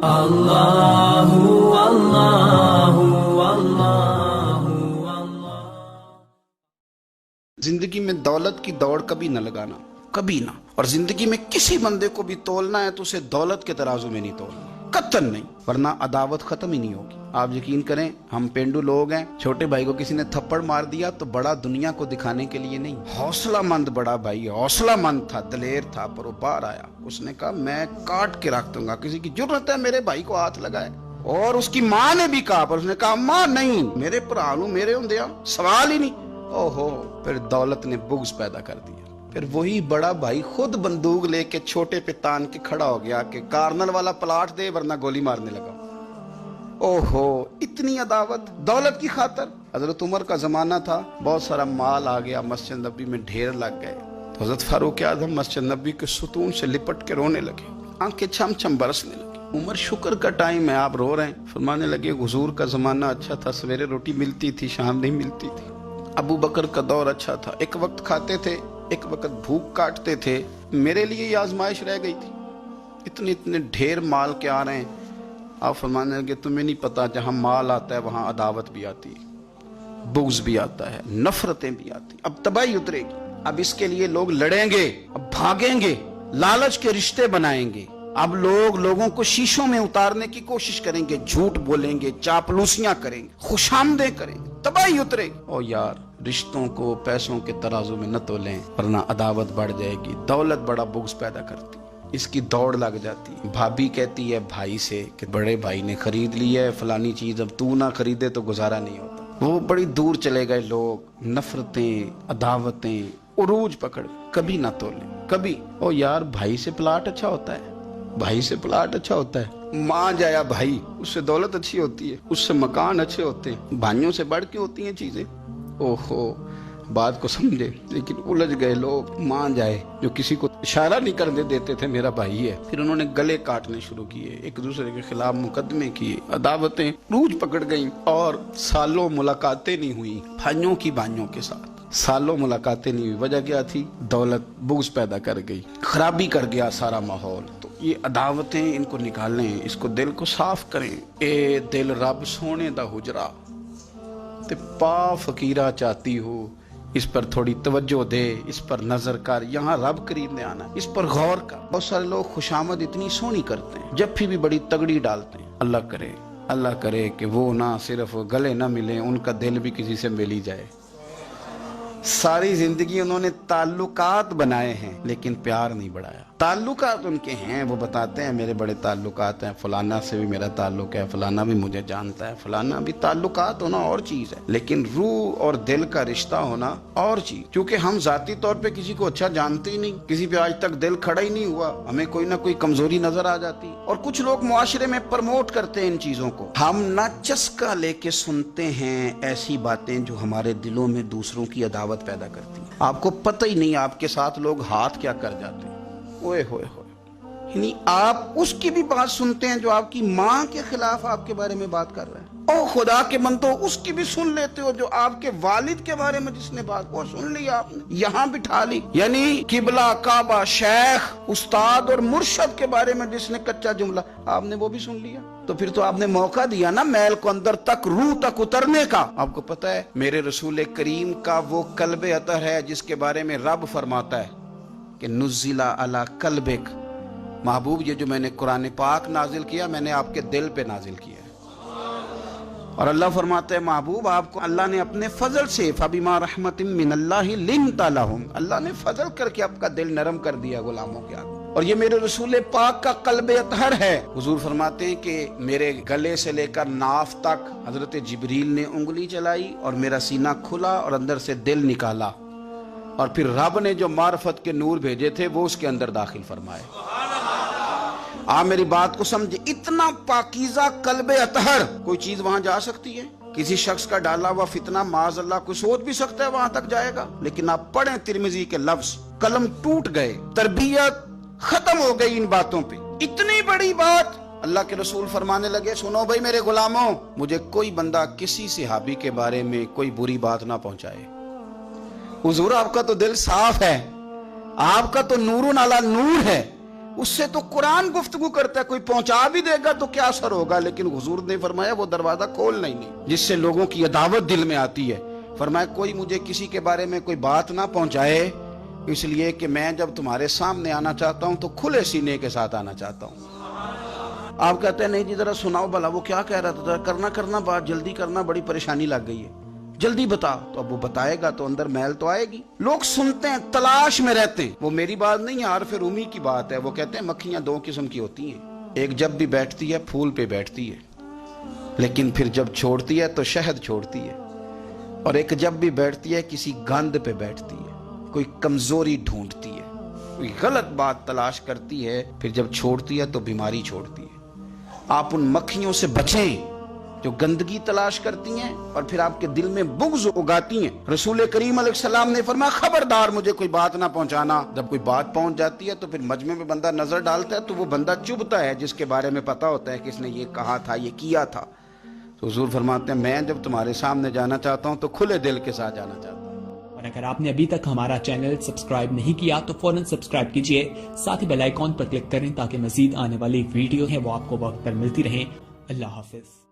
اللہ اللہ اللہ۔ زندگی میں دولت کی دوڑ کبھی نہ لگانا، کبھی نہ۔ اور زندگی میں کسی بندے کو بھی تولنا ہے تو اسے دولت کے ترازو میں نہیں تولنا، قطعاً نہیں، ورنہ عداوت ختم ہی نہیں ہوگی۔ آپ یقین کریں، ہم پینڈو لوگ ہیں، چھوٹے بھائی کو کسی نے تھپڑ مار دیا تو بڑا دنیا کو دکھانے کے لیے نہیں، حوصلہ مند بڑا بھائی، حوصلہ مند تھا، دلیر تھا، پر وہ باہر آیا، اس نے کہا میں کاٹ کے رکھ دوں گا، کسی کی جرت ہے میرے بھائی کو ہاتھ لگائے۔ اور اس کی ماں نے بھی کہا، پر اس نے کہا ماں نہیں، میرے پرانو میرے ہوندیا سوال ہی نہیں۔ اوہو، پھر دولت نے بغض پیدا کر دیا۔ پھر وہی بڑا بھائی خود بندوق لے کے چھوٹے پہ تان کے کھڑا ہو گیا کہ کارنل والا پلاٹ دے ورنہ گولی مارنے لگا۔ اوہو، اتنی عداوت دولت کی خاطر۔ حضرت عمر کا زمانہ تھا، بہت سارا مال آ گیا، مسجد نبی میں ڈھیر لگ گئے، تو حضرت فاروق اعظم مسجد نبی کے ستون سے لپٹ کے رونے لگے، آنکھیں چھم چھم برسنے لگی۔ عمر شکر کا ٹائم ہے، آپ رو رہے ہیں، فرمانے لگے حضور کا زمانہ اچھا تھا، سویرے روٹی ملتی تھی، شام نہیں ملتی تھی۔ ابو بکر کا دور اچھا تھا، ایک وقت کھاتے تھے، ایک وقت بھوک کاٹتے تھے، میرے لیے یہ آزمائش رہ گئی تھی۔ اتنے اتنے ڈھیر مال کے آ رہے ہیں، آپ فرمانے لگے تمہیں نہیں پتا، جہاں مال آتا ہے وہاں عداوت بھی آتی ہے، بغض بھی آتا ہے، نفرتیں بھی آتی، اب تباہی اترے گی۔ اب اس کے لیے لوگ لڑیں گے، اب بھاگیں گے، لالچ کے رشتے بنائیں گے، اب لوگوں کو شیشوں میں اتارنے کی کوشش کریں گے، جھوٹ بولیں گے، چاپلوسیاں کریں گے، خوشامدیں کریں گے، تباہی اترے گی۔ او یار، رشتوں کو پیسوں کے ترازو میں نہ تولیں، ورنہ عداوت بڑھ جائے گی۔ دولت بڑا بغض پیدا کرتی، اس کی دوڑ لگ جاتی۔ بھابھی کہتی ہے بھائی سے کہ بڑے بھائی نے خرید لی ہے فلانی چیز، اب تو نہ خریدے تو گزارا نہیں ہوتا۔ وہ بڑی دور چلے گئے لوگ، نفرتیں، عداوتیں عروج پکڑ، کبھی نہ تولیں، کبھی۔ او یار، بھائی سے پلاٹ اچھا ہوتا ہے، بھائی سے پلاٹ اچھا ہوتا ہے، ماں جایا بھائی، اس سے دولت اچھی ہوتی ہے، اس سے مکان اچھے ہوتے ہیں، بھائیوں سے بڑھ کے ہوتی ہیں چیزیں۔ اوہو، بات کو سمجھے، لیکن الجھ گئے لوگ۔ ماں جائے جو کسی کو اشارہ نہیں کرنے دیتے تھے میرا بھائی ہے، پھر انہوں نے گلے کاٹنے شروع کیے، ایک دوسرے کے خلاف مقدمے کیے، عداوتیں روج پکڑ گئیں، اور سالوں ملاقاتیں نہیں ہوئی بھائیوں کی بھائیوں کے ساتھ، سالوں ملاقاتیں نہیں ہوئی۔ وجہ کیا تھی؟ دولت بغض پیدا کر گئی، خرابی کر گیا سارا ماحول۔ تو یہ عداوتیں ان کو نکالیں، اس کو دل کو صاف کریں۔ اے دل رب سونے دا حجرا تے پا فقیرہ چاہتی ہو، اس پر تھوڑی توجہ دے، اس پر نظر کر، یہاں رب خریدنے آنا، اس پر غور کر۔ بہت سارے لوگ خوشامد اتنی سونی کرتے ہیں، جب بھی بڑی تگڑی ڈالتے ہیں۔ اللہ کرے کہ وہ نہ صرف گلے نہ ملیں، ان کا دل بھی کسی سے مل ہی جائے۔ ساری زندگی انہوں نے تعلقات بنائے ہیں لیکن پیار نہیں بڑھایا۔ تعلقات ان کے ہیں، وہ بتاتے ہیں میرے بڑے تعلقات ہیں، فلانا سے بھی میرا تعلق ہے، فلانا بھی مجھے جانتا ہے، فلانا بھی۔ تعلقات ہونا اور چیز ہے، لیکن روح اور دل کا رشتہ ہونا اور چیز۔ کیونکہ ہم ذاتی طور پہ کسی کو اچھا جانتے ہی نہیں، کسی پہ آج تک دل کھڑا ہی نہیں ہوا، ہمیں کوئی نہ کوئی کمزوری نظر آ جاتی، اور کچھ لوگ معاشرے میں پرموٹ کرتے ہیں ان چیزوں کو۔ ہم نہ چسکا لے کے سنتے ہیں ایسی باتیں جو ہمارے دلوں میں دوسروں کی عداوت پیدا کرتی ہیں۔ آپ کو پتہ ہی نہیں آپ کے ساتھ لوگ ہاتھ کیا کر جاتے ہیں۔ اوئے ہوئے ہوئے، یعنی آپ اس کی بھی بات سنتے ہیں جو آپ کی ماں کے خلاف آپ کے بارے میں بات کر رہے ہیں۔ او خدا کے بندو، اس کی بھی سن لیتے ہو جو آپ کے والد کے بارے میں جس نے بات، وہ سن لی آپ نے، یہاں بٹھا لی۔ یعنی قبلہ، کعبہ، شیخ، استاد اور مرشد کے بارے میں جس نے کچا جملہ، آپ نے وہ بھی سن لیا۔ تو پھر تو آپ نے موقع دیا نا میل کو اندر تک، روح تک اترنے کا۔ آپ کو پتہ ہے میرے رسول کریم کا وہ قلب اطہر ہے جس کے بارے میں رب فرماتا ہے کہ نزل علی قلبک، محبوب یہ جو میں نے قرآن پاک نازل کیا، میں نے آپ کے دل پہ نازل کیا ہے۔ اور اللہ فرماتا ہے محبوب آپ کو اللہ نے اپنے فضل سے، فبما رحمت من اللہ لنت لہم، اللہ نے فضل کر کے آپ کا دل نرم کر دیا غلاموں کے آگے۔ اور یہ میرے رسول پاک کا قلب اطہر ہے۔ حضور فرماتے ہیں کہ میرے گلے سے لے کر ناف تک حضرت جبریل نے انگلی چلائی اور میرا سینہ کھلا اور اندر سے دل نکالا، اور پھر رب نے جو معرفت کے نور بھیجے تھے وہ اس کے اندر داخل فرمائے۔ آپ میری بات کو سمجھے، اتنا پاکیزہ قلب اطہر، کوئی چیز وہاں جا سکتی ہے؟ کسی شخص کا ڈالا ہوا فتنہ معاذ اللہ کوئی سوچ بھی سکتا ہے وہاں تک جائے گا؟ لیکن آپ پڑھیں ترمذی کے لفظ، قلم ٹوٹ گئے، تربیت ختم ہو گئی ان باتوں پہ۔ اتنی بڑی بات، اللہ کے رسول فرمانے لگے سنو بھائی میرے غلاموں، مجھے کوئی بندہ کسی صحابی کے بارے میں کوئی بری بات نہ پہنچائے۔ حضور آپ کا تو دل صاف ہے، آپ کا تو نور علی نور ہے، اس سے تو قرآن گفتگو کرتا ہے, کوئی پہنچا بھی دے گا تو کیا اثر ہوگا, لیکن حضور نے فرمایا وہ دروازہ کھولنا ہی نہیں جس سے لوگوں کی عداوت دل میں آتی ہے. فرمایا کوئی مجھے کسی کے بارے میں کوئی بات نہ پہنچائے, اس لیے کہ میں جب تمہارے سامنے آنا چاہتا ہوں تو کھلے سینے کے ساتھ آنا چاہتا ہوں. آپ کہتے ہیں نہیں جی ذرا سناؤ بھلا وہ کیا کہہ رہا تھا, کرنا بات جلدی کرنا, بڑی پریشانی لگ گئی ہے, جلدی بتا. تو اب وہ بتائے گا تو اندر میل تو آئے گی. لوگ سنتے ہیں, تلاش میں رہتے ہیں. وہ میری بات نہیں ہے, عارف رومی کی بات ہے. وہ کہتے ہیں مکھیاں دو قسم کی ہوتی ہیں, ایک جب بھی بیٹھتی ہے پھول پہ بیٹھتی ہے, لیکن پھر جب چھوڑتی ہے تو شہد چھوڑتی ہے, اور ایک جب بھی بیٹھتی ہے کسی گند پہ بیٹھتی ہے, کوئی کمزوری ڈھونڈتی ہے, کوئی غلط بات تلاش کرتی ہے, پھر جب چھوڑتی ہے تو بیماری چھوڑتی ہے. آپ ان مکھیوں سے بچیں جو گندگی تلاش کرتی ہیں اور پھر آپ کے دل میں بغض اگاتی ہیں. رسول کریم علیہ السلام نے فرمایا خبردار مجھے کوئی بات نہ پہنچانا. جب کوئی بات پہنچ جاتی ہے تو پھر مجمع میں بندہ نظر ڈالتا ہے تو وہ بندہ چبھتا ہے جس کے بارے میں پتا ہوتا ہے کہ اس نے یہ کہا تھا, یہ کیا تھا. تو حضور فرماتے ہیں میں جب تمہارے سامنے جانا چاہتا ہوں تو کھلے دل کے ساتھ جانا چاہتا ہوں. اور اگر آپ نے ابھی تک ہمارا چینل سبسکرائب نہیں کیا تو فوراً سبسکرائب کیجئے, ساتھ ہی بیل آئیکن پر کلک کریں تاکہ مزید آنے والی ویڈیو ہیں وہ آپ کو وقت پر ملتی رہیں. اللہ حافظ.